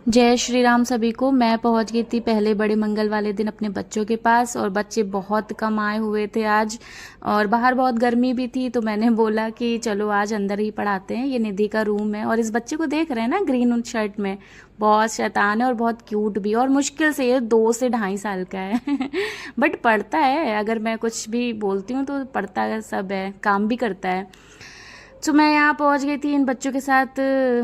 जय श्री राम सभी को। मैं पहुंच गई थी पहले बड़े मंगल वाले दिन अपने बच्चों के पास, और बच्चे बहुत कम आए हुए थे आज, और बाहर बहुत गर्मी भी थी। तो मैंने बोला कि चलो आज अंदर ही पढ़ाते हैं, ये निधि का रूम है। और इस बच्चे को देख रहे हैं ना, ग्रीन शर्ट में, बहुत शैतान है और बहुत क्यूट भी, और मुश्किल से ये 2 से 2.5 साल का है बट पढ़ता है। अगर मैं कुछ भी बोलती हूँ तो पढ़ता है, सब है, काम भी करता है। तो मैं यहाँ पहुँच गई थी इन बच्चों के साथ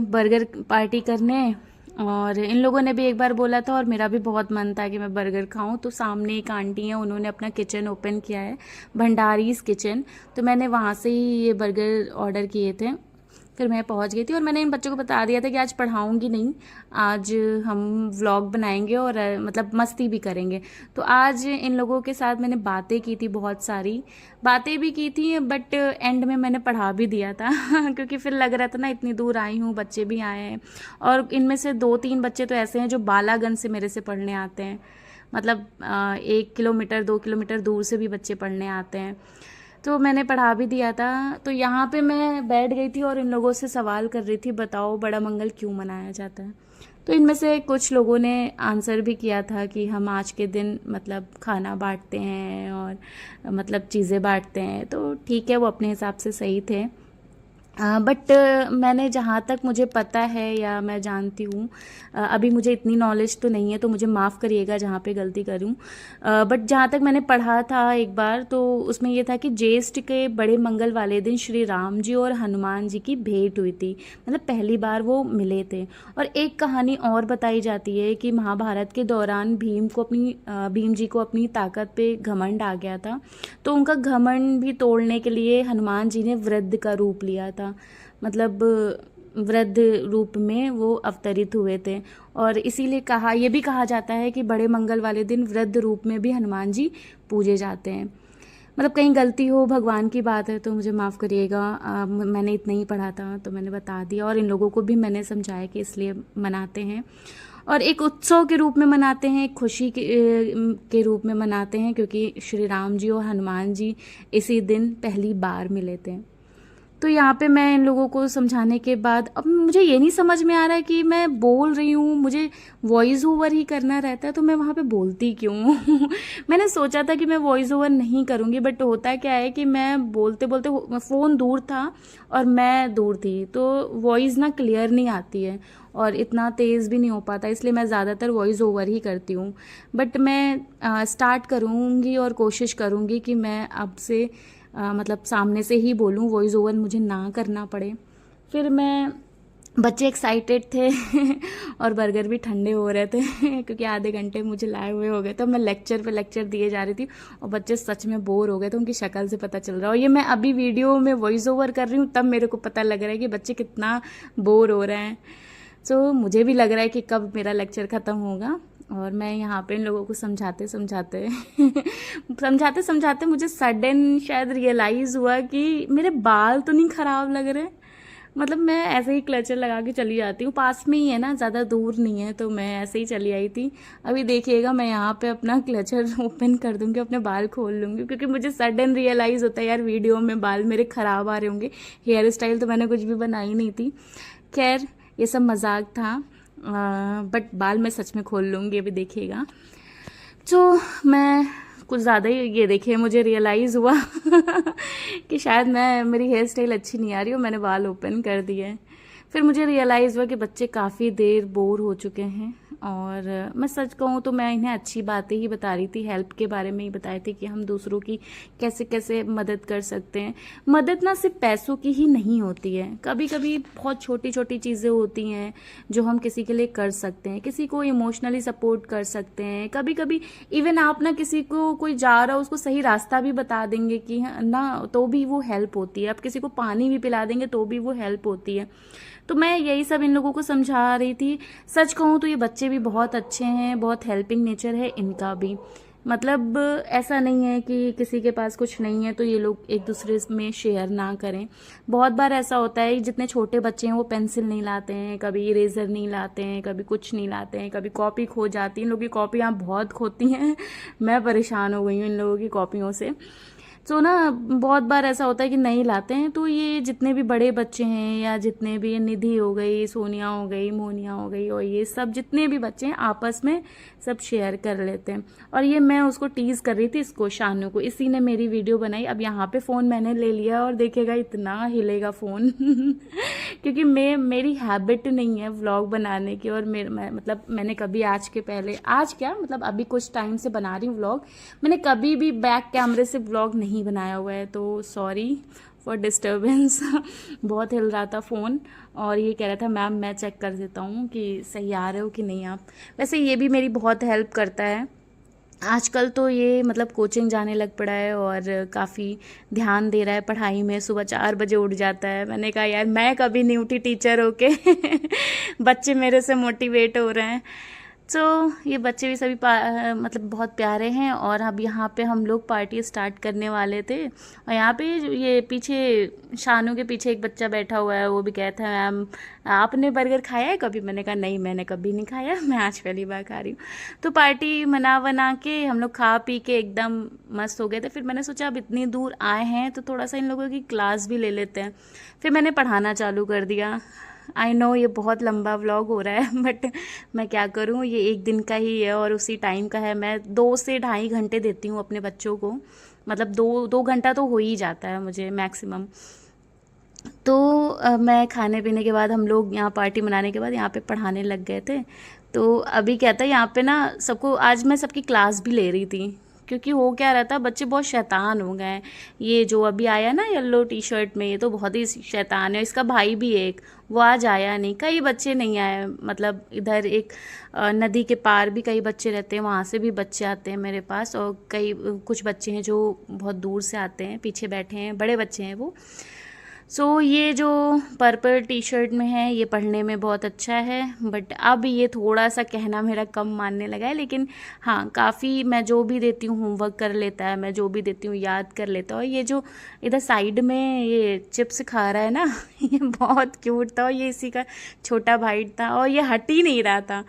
बर्गर पार्टी करने, और इन लोगों ने भी एक बार बोला था और मेरा भी बहुत मन था कि मैं बर्गर खाऊं। तो सामने एक आंटी हैं, उन्होंने अपना किचन ओपन किया है, भंडारीज किचन। तो मैंने वहाँ से ही ये बर्गर ऑर्डर किए थे। फिर मैं पहुंच गई थी और मैंने इन बच्चों को बता दिया था कि आज पढ़ाऊंगी नहीं, आज हम व्लॉग बनाएंगे और मतलब मस्ती भी करेंगे। तो आज इन लोगों के साथ मैंने बातें की थी, बहुत सारी बातें भी की थी, बट एंड में मैंने पढ़ा भी दिया था क्योंकि फिर लग रहा था ना, इतनी दूर आई हूँ, बच्चे भी आए हैं, और इनमें से 2-3 बच्चे तो ऐसे हैं जो बालागंज से मेरे से पढ़ने आते हैं। मतलब 1 किलोमीटर 2 किलोमीटर दूर से भी बच्चे पढ़ने आते हैं। तो मैंने पढ़ा भी दिया था। तो यहाँ पे मैं बैठ गई थी और इन लोगों से सवाल कर रही थी, बताओ बड़ा मंगल क्यों मनाया जाता है। तो इनमें से कुछ लोगों ने आंसर भी किया था कि हम आज के दिन मतलब खाना बांटते हैं और मतलब चीज़ें बांटते हैं। तो ठीक है, वो अपने हिसाब से सही थे। बट मैंने जहाँ तक मुझे पता है या मैं जानती हूँ, अभी मुझे इतनी नॉलेज तो नहीं है, तो मुझे माफ़ करिएगा जहाँ पे गलती करूँ। बट जहाँ तक मैंने पढ़ा था एक बार, तो उसमें ये था कि ज्येष्ठ के बड़े मंगल वाले दिन श्री राम जी और हनुमान जी की भेंट हुई थी, मतलब पहली बार वो मिले थे। और एक कहानी और बताई जाती है कि महाभारत के दौरान भीम जी को अपनी ताकत पे घमंड आ गया था। तो उनका घमंड भी तोड़ने के लिए हनुमान जी ने वृद्ध का रूप लिया था, मतलब वृद्ध रूप में वो अवतरित हुए थे। और इसीलिए ये भी कहा जाता है कि बड़े मंगल वाले दिन वृद्ध रूप में भी हनुमान जी पूजे जाते हैं। मतलब कहीं गलती हो, भगवान की बात है तो मुझे माफ़ करिएगा। मैंने इतना ही पढ़ा था तो मैंने बता दिया, और इन लोगों को भी मैंने समझाया कि इसलिए मनाते हैं, और एक उत्सव के रूप में मनाते हैं, एक खुशी के रूप में मनाते हैं, क्योंकि श्री राम जी और हनुमान जी इसी दिन पहली बार मिले थे। तो यहाँ पे मैं इन लोगों को समझाने के बाद, अब मुझे ये नहीं समझ में आ रहा है कि मैं बोल रही हूँ, मुझे वॉइस ओवर ही करना रहता है, तो मैं वहाँ पे बोलती क्यों मैंने सोचा था कि मैं वॉइस ओवर नहीं करूँगी, बट होता क्या है कि मैं बोलते बोलते, फ़ोन दूर था और मैं दूर थी, तो वॉइस ना क्लियर नहीं आती है और इतना तेज़ भी नहीं हो पाता, इसलिए मैं ज़्यादातर वॉइस ओवर ही करती हूँ। बट मैं स्टार्ट करूँगी और कोशिश करूँगी कि मैं अब से मतलब सामने से ही बोलूँ, वॉइस ओवर मुझे ना करना पड़े। फिर मैं, बच्चे एक्साइटेड थे और बर्गर भी ठंडे हो रहे थे क्योंकि आधे घंटे मुझे लाए हुए हो गए, तो मैं लेक्चर पे लेक्चर दिए जा रही थी और बच्चे सच में बोर हो गए थे, उनकी शक्ल से पता चल रहा है। और ये मैं अभी वीडियो में वॉइस ओवर कर रही हूँ, तब मेरे को पता लग रहा है कि बच्चे कितना बोर हो रहे हैं। सो मुझे भी लग रहा है कि कब मेरा लेक्चर ख़त्म होगा। और मैं यहाँ पे इन लोगों को समझाते समझाते समझाते समझाते मुझे सडन शायद रियलाइज़ हुआ कि मेरे बाल तो नहीं ख़राब लग रहे। मतलब मैं ऐसे ही क्लचर लगा के चली जाती हूँ, पास में ही है ना, ज़्यादा दूर नहीं है, तो मैं ऐसे ही चली आई थी। अभी देखिएगा मैं यहाँ पे अपना क्लचर ओपन कर दूँगी, अपने बाल खोल लूँगी, क्योंकि मुझे सडन रियलाइज़ होता है यार वीडियो में बाल मेरे ख़राब आ रहे होंगे। हेयर स्टाइल तो मैंने कुछ भी बनाई नहीं थी। खैर ये सब मजाक था, बट बाल मैं सच में खोल लूँगी, अभी देखिएगा। तो मैं कुछ ज़्यादा ही, ये देखिए मुझे रियलाइज़ हुआ कि शायद मेरी हेयर स्टाइल अच्छी नहीं आ रही और मैंने बाल ओपन कर दिए। फिर मुझे रियलाइज़ हुआ कि बच्चे काफ़ी देर बोर हो चुके हैं, और मैं सच कहूँ तो मैं इन्हें अच्छी बातें ही बता रही थी, हेल्प के बारे में ही बताई थी कि हम दूसरों की कैसे कैसे मदद कर सकते हैं। मदद ना सिर्फ पैसों की ही नहीं होती है, कभी कभी बहुत छोटी छोटी चीज़ें होती हैं जो हम किसी के लिए कर सकते हैं, किसी को इमोशनली सपोर्ट कर सकते हैं। कभी कभी इवन आप ना किसी को, कोई जा रहा हो उसको सही रास्ता भी बता देंगे कि ना, तो भी वो हेल्प होती है। आप किसी को पानी भी पिला देंगे तो भी वो हेल्प होती है। तो मैं यही सब इन लोगों को समझा रही थी। सच कहूँ तो ये बच्चे भी बहुत अच्छे हैं, बहुत हेल्पिंग नेचर है इनका भी। मतलब ऐसा नहीं है कि किसी के पास कुछ नहीं है तो ये लोग एक दूसरे में शेयर ना करें। बहुत बार ऐसा होता है, जितने छोटे बच्चे हैं वो पेंसिल नहीं लाते हैं, कभी इरेजर नहीं लाते हैं, कभी कुछ नहीं लाते हैं, कभी कॉपी खो जाती है। इन लोगों की कॉपियाँ बहुत खोती हैं मैं परेशान हो गई हूँ इन लोगों की कॉपियों से। तो ना बहुत बार ऐसा होता है कि नहीं लाते हैं, तो ये जितने भी बड़े बच्चे हैं या जितने भी निधि हो गई, सोनिया हो गई, मोनिया हो गई, और ये सब जितने भी बच्चे हैं आपस में सब शेयर कर लेते हैं। और ये मैं उसको टीज कर रही थी, इसको शानू को, इसी ने मेरी वीडियो बनाई। अब यहाँ पे फ़ोन मैंने ले लिया और देखेगा इतना हिलेगा फ़ोन क्योंकि मेरी हैबिट नहीं है व्लॉग बनाने की, और मतलब मैंने कभी आज क्या मतलब अभी कुछ टाइम से बना रही हूँ व्लॉग, मैंने कभी भी बैक कैमरे से व्लॉग नहीं बनाया हुआ है, तो सॉरी फॉर डिस्टर्बेंस बहुत हिल रहा था फ़ोन, और ये कह रहा था मैम मैं चेक कर देता हूँ कि सही आ रहे हो कि नहीं आप। वैसे ये भी मेरी बहुत हेल्प करता है आजकल, तो ये मतलब कोचिंग जाने लग पड़ा है और काफ़ी ध्यान दे रहा है पढ़ाई में, सुबह 4 बजे उठ जाता है। मैंने कहा यार मैं कभी नहीं उठी टीचर होके बच्चे मेरे से मोटिवेट हो रहे हैं। तो ये बच्चे भी सभी मतलब बहुत प्यारे हैं। और अब यहाँ पे हम लोग पार्टी स्टार्ट करने वाले थे, और यहाँ पे ये पीछे शानू के पीछे एक बच्चा बैठा हुआ है, वो भी कहता है मैम आपने बर्गर खाया है कभी? मैंने कहा नहीं मैंने कभी नहीं खाया, मैं आज पहली बार खा रही हूँ। तो पार्टी मना बना के हम लोग खा पी के एकदम मस्त हो गए थे। फिर मैंने सोचा अब इतनी दूर आए हैं तो थोड़ा सा इन लोगों की क्लास भी ले लेते हैं। फिर मैंने पढ़ाना चालू कर दिया। आई नो ये बहुत लंबा व्लॉग हो रहा है, बट मैं क्या करूँ, ये एक दिन का ही है और उसी टाइम का है। मैं 2 से ढाई घंटे देती हूँ अपने बच्चों को, मतलब 2 घंटा तो हो ही जाता है मुझे मैक्सिमम। तो मैं खाने पीने के बाद हम लोग यहाँ पार्टी मनाने के बाद यहाँ पे पढ़ाने लग गए थे। तो अभी क्या था यहाँ पे ना सबको, आज मैं सबकी क्लास भी ले रही थी, क्योंकि हो क्या रहा था बच्चे बहुत शैतान हो गए हैं। ये जो अभी आया ना येलो टी शर्ट में, ये तो बहुत ही शैतान है। इसका भाई भी एक, वो आज आया नहीं, कई बच्चे नहीं आए। मतलब इधर एक नदी के पार भी कई बच्चे रहते हैं, वहाँ से भी बच्चे आते हैं मेरे पास, और कुछ बच्चे हैं जो बहुत दूर से आते हैं, पीछे बैठे हैं, बड़े बच्चे हैं वो। सो ये जो पर्पल टी शर्ट में है ये पढ़ने में बहुत अच्छा है, बट अब ये थोड़ा सा कहना मेरा कम मानने लगा है। लेकिन हाँ काफ़ी मैं जो भी देती हूँ होमवर्क कर लेता है, मैं जो भी देती हूँ याद कर लेता है। और ये जो इधर साइड में ये चिप्स खा रहा है ना ये बहुत क्यूट था, और ये इसी का छोटा भाई था, और ये हट ही नहीं रहा था।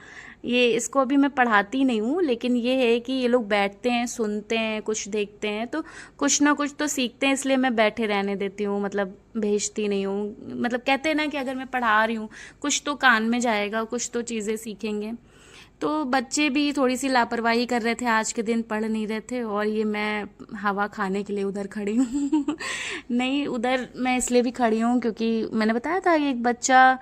ये इसको अभी मैं पढ़ाती नहीं हूँ, लेकिन ये है कि ये लोग बैठते हैं, सुनते हैं, कुछ देखते हैं, तो कुछ ना कुछ तो सीखते हैं, इसलिए मैं बैठे रहने देती हूँ, मतलब भेजती नहीं हूँ। मतलब कहते हैं ना कि अगर मैं पढ़ा रही हूँ कुछ तो कान में जाएगा, कुछ तो चीज़ें सीखेंगे। तो बच्चे भी थोड़ी सी लापरवाही कर रहे थे, आज के दिन पढ़ नहीं रहे थे, और ये मैं हवा खाने के लिए उधर खड़ी हूँ नहीं उधर मैं इसलिए भी खड़ी हूँ क्योंकि मैंने बताया था एक बच्चा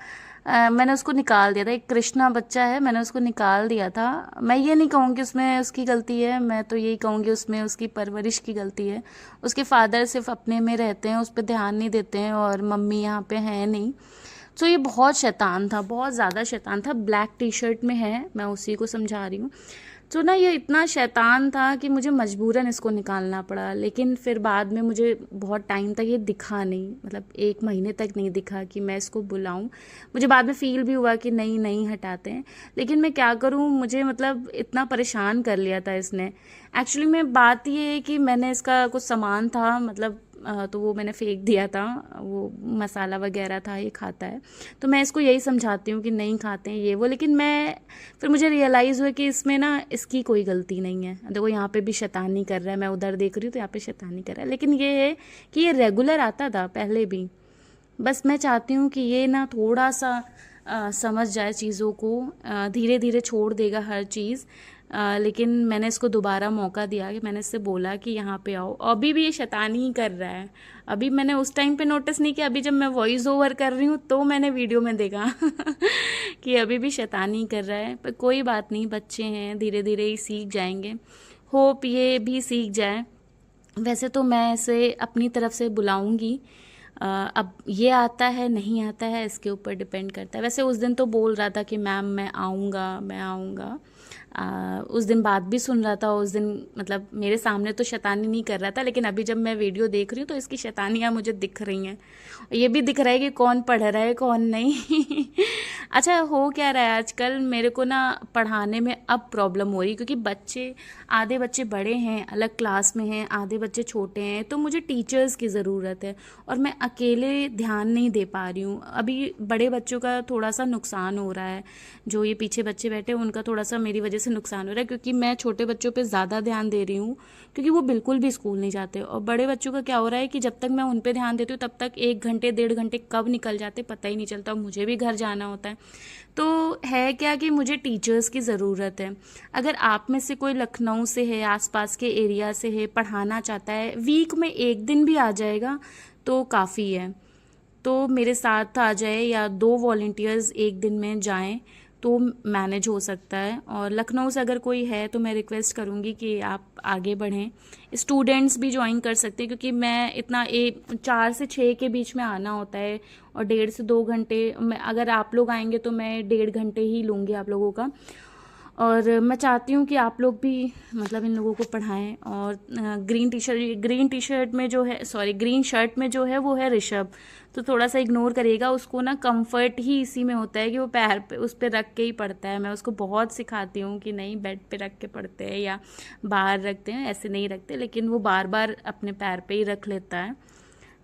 मैंने उसको निकाल दिया था, एक कृष्णा बच्चा है, मैंने उसको निकाल दिया था। मैं ये नहीं कहूँगी उसमें उसकी गलती है, मैं तो यही कहूँगी उसमें उसकी परवरिश की गलती है। उसके फादर सिर्फ अपने में रहते हैं, उस पर ध्यान नहीं देते हैं, और मम्मी यहाँ पे है नहीं। तो ये बहुत शैतान था, बहुत ज़्यादा शैतान था। ब्लैक टी शर्ट में है, मैं उसी को समझा रही हूँ। तो ना ये इतना शैतान था कि मुझे मजबूरन इसको निकालना पड़ा। लेकिन फिर बाद में मुझे बहुत टाइम तक ये दिखा नहीं, मतलब 1 महीने तक नहीं दिखा कि मैं इसको बुलाऊं। मुझे बाद में फील भी हुआ कि नहीं हटाते हैं, लेकिन मैं क्या करूं, मुझे मतलब इतना परेशान कर लिया था इसने। एक्चुअली में बात ये है कि मैंने इसका कुछ सामान था, मतलब तो वो मैंने फेंक दिया था, वो मसाला वगैरह था, ये खाता है। तो मैं इसको यही समझाती हूँ कि नहीं खाते हैं ये वो, लेकिन फिर मुझे रियलाइज़ हुआ कि इसमें ना इसकी कोई गलती नहीं है। देखो यहाँ पे भी शैतानी कर रहा है, मैं उधर देख रही हूँ तो यहाँ पे शैतानी कर रहा है। लेकिन ये है कि ये रेगुलर आता था पहले भी, बस मैं चाहती हूँ कि ये ना थोड़ा सा समझ जाए चीज़ों को, धीरे धीरे छोड़ देगा हर चीज़। लेकिन मैंने इसको दोबारा मौका दिया कि मैंने इससे बोला कि यहाँ पे आओ, अभी भी ये शैतानी ही कर रहा है। अभी मैंने उस टाइम पे नोटिस नहीं किया, अभी जब मैं वॉइस ओवर कर रही हूँ तो मैंने वीडियो में देखा कि अभी भी शैतानी कर रहा है। पर कोई बात नहीं, बच्चे हैं, धीरे धीरे ही सीख जाएंगे। होप ये भी सीख जाए। वैसे तो मैं इसे अपनी तरफ से बुलाऊंगी, अब ये आता है नहीं आता है इसके ऊपर डिपेंड करता है। वैसे उस दिन तो बोल रहा था कि मैम मैं आऊँगा। उस दिन बात भी सुन रहा था, उस दिन मतलब मेरे सामने तो शैतानी नहीं कर रहा था, लेकिन अभी जब मैं वीडियो देख रही हूँ तो इसकी शैतानियाँ मुझे दिख रही हैं। ये भी दिख रहा है कि कौन पढ़ रहा है कौन नहीं अच्छा हो क्या रहा है आजकल, मेरे को ना पढ़ाने में अब प्रॉब्लम हो रही, क्योंकि आधे बच्चे बड़े हैं, अलग क्लास में हैं, आधे बच्चे छोटे हैं, तो मुझे टीचर्स की ज़रूरत है, और मैं अकेले ध्यान नहीं दे पा रही हूँ। अभी बड़े बच्चों का थोड़ा सा नुकसान हो रहा है, जो ये पीछे बच्चे बैठे हैं उनका थोड़ा सा मेरी मेरी वजह से नुकसान हो रहा है, क्योंकि मैं छोटे बच्चों पे ज़्यादा ध्यान दे रही हूँ, क्योंकि वो बिल्कुल भी स्कूल नहीं जाते। और बड़े बच्चों का क्या हो रहा है कि जब तक मैं उन पे ध्यान देती हूँ तब तक 1 घंटे 1.5 घंटे कब निकल जाते पता ही नहीं चलता, मुझे भी घर जाना होता है। तो है क्या कि मुझे टीचर्स की ज़रूरत है। अगर आप में से कोई लखनऊ से है, आसपास के एरिया से है, पढ़ाना चाहता है, वीक में 1 दिन भी आ जाएगा तो काफ़ी है। तो मेरे साथ आ जाए या 2 वॉलंटियर्स 1 दिन में जाएं तो मैनेज हो सकता है। और लखनऊ से अगर कोई है तो मैं रिक्वेस्ट करूँगी कि आप आगे बढ़ें। स्टूडेंट्स भी ज्वाइन कर सकते हैं, क्योंकि मैं इतना 4 से 6 के बीच में आना होता है, और 1.5 से 2 घंटे अगर आप लोग आएंगे तो मैं 1.5 घंटे ही लूँगी आप लोगों का। और मैं चाहती हूँ कि आप लोग भी मतलब इन लोगों को पढ़ाएं। और ग्रीन टी शर्ट में जो है, सॉरी, ग्रीन शर्ट में जो है वो है ऋषभ, तो थोड़ा सा इग्नोर करिएगा उसको ना। कंफर्ट ही इसी में होता है कि वो पैर पे उस पर रख के ही पढ़ता है। मैं उसको बहुत सिखाती हूँ कि नहीं, बेड पे रख के पढ़ते हैं या बाहर रखते हैं, ऐसे नहीं रखते, लेकिन वो बार बार अपने पैर पे ही रख लेता है।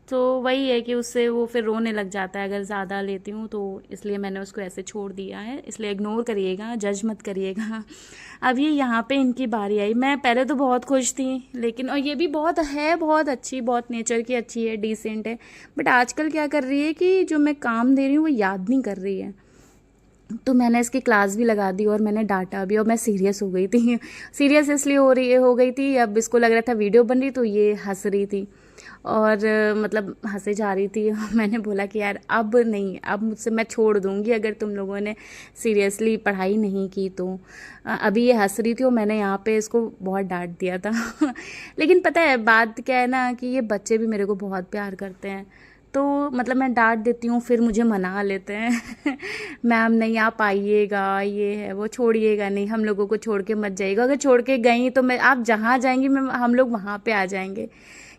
तो वही है कि उससे वो फिर रोने लग जाता है अगर ज़्यादा लेती हूँ, तो इसलिए मैंने उसको ऐसे छोड़ दिया है। इसलिए इग्नोर करिएगा, जज मत करिएगा। अब ये यहाँ पे इनकी बारी आई। मैं पहले तो बहुत खुश थी, लेकिन और ये भी बहुत है, बहुत अच्छी, बहुत नेचर की अच्छी है, डिसेंट है, बट आजकल क्या कर रही है कि जो मैं काम दे रही हूँ वो याद नहीं कर रही है। तो मैंने इसकी क्लास भी लगा दी और मैंने डांटा भी, और मैं सीरियस हो गई थी। सीरियस इसलिए हो गई थी, अब इसको लग रहा था वीडियो बन रही, तो ये हंस रही थी और मतलब हंसे जा रही थी। मैंने बोला कि यार अब नहीं, अब मुझसे मैं छोड़ दूंगी अगर तुम लोगों ने सीरियसली पढ़ाई नहीं की तो। अभी ये हंस रही थी और मैंने यहाँ पे इसको बहुत डांट दिया था। लेकिन पता है बात क्या है ना, कि ये बच्चे भी मेरे को बहुत प्यार करते हैं, तो मतलब मैं डांट देती हूँ, फिर मुझे मना लेते हैं। मैम नहीं, आप आइएगा, ये है वो, छोड़िएगा नहीं, हम लोगों को छोड़ के मत जाइएगा। अगर छोड़ के गई तो मैं, आप जहाँ जाएंगी मैं, हम लोग वहाँ पे आ जाएंगे।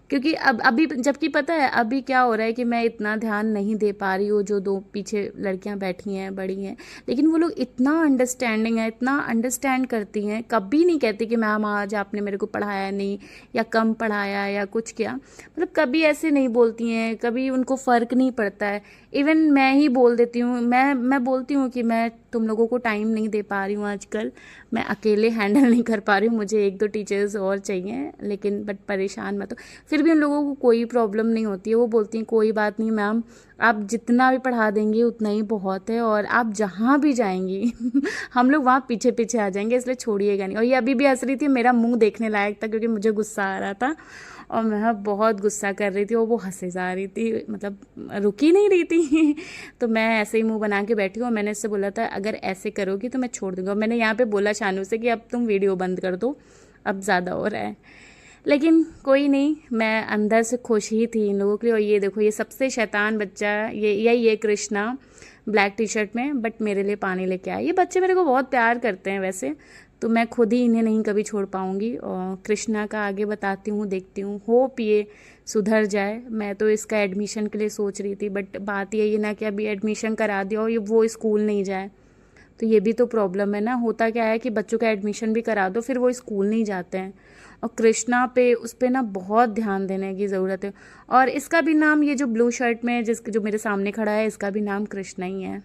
क्योंकि अब अभी, जबकि पता है अभी क्या हो रहा है कि मैं इतना ध्यान नहीं दे पा रही हूँ, जो 2 पीछे लड़कियां बैठी हैं, बड़ी हैं, लेकिन वो लोग इतना अंडरस्टैंडिंग है, इतना अंडरस्टैंड करती हैं, कभी नहीं कहती कि मैम आज आपने मेरे को पढ़ाया नहीं या कम पढ़ाया या कुछ किया, मतलब कभी ऐसे नहीं बोलती हैं, कभी उनको फ़र्क नहीं पड़ता है। इवन मैं ही बोल देती हूँ, मैं बोलती हूँ कि मैं तुम लोगों को टाइम नहीं दे पा रही हूँ आजकल, मैं अकेले हैंडल नहीं कर पा रही हूँ, मुझे 1-2 टीचर्स और चाहिए, लेकिन बट परेशान मत हो। फिर भी उन लोगों को कोई प्रॉब्लम नहीं होती है, वो बोलती हैं कोई बात नहीं मैम, आप जितना भी पढ़ा देंगी उतना ही बहुत है, और आप जहाँ भी जाएंगी हम लोग वहाँ पीछे पीछे आ जाएंगे, इसलिए छोड़िएगा नहीं। और ये अभी भी हंस रही थी, मेरा मुंह देखने लायक था, क्योंकि मुझे गुस्सा आ रहा था और मैं बहुत गुस्सा कर रही थी और वो हंसे जा रही थी, मतलब रुकी नहीं रही थी। तो मैं ऐसे ही मुंह बना के बैठी हूँ और मैंने इससे बोला था अगर ऐसे करोगी तो मैं छोड़ दूंगा। मैंने यहाँ पे बोला शानू से कि अब तुम वीडियो बंद कर दो, अब ज़्यादा हो रहा है। लेकिन कोई नहीं, मैं अंदर से खुश ही थी इन लोगों के लिए। और ये देखो, ये सबसे शैतान बच्चा, ये कृष्णा ब्लैक टी शर्ट में, बट मेरे लिए पानी लेके आया। ये बच्चे मेरे को बहुत प्यार करते हैं वैसे, तो मैं खुद ही इन्हें नहीं कभी छोड़ पाऊंगी। और कृष्णा का आगे बताती हूँ, देखती हूँ, होप ये सुधर जाए। मैं तो इसका एडमिशन के लिए सोच रही थी, बट बात यही ना कि अभी एडमिशन करा दिया और ये वो स्कूल नहीं जाए, तो ये भी तो प्रॉब्लम है ना। होता क्या है कि बच्चों का एडमिशन भी करा दो, फिर वो स्कूल नहीं जाते हैं। और कृष्णा पे, उस पे ना बहुत ध्यान देने की ज़रूरत है। और इसका भी नाम, ये जो ब्लू शर्ट में जो मेरे सामने खड़ा है, इसका भी नाम कृष्णा ही है।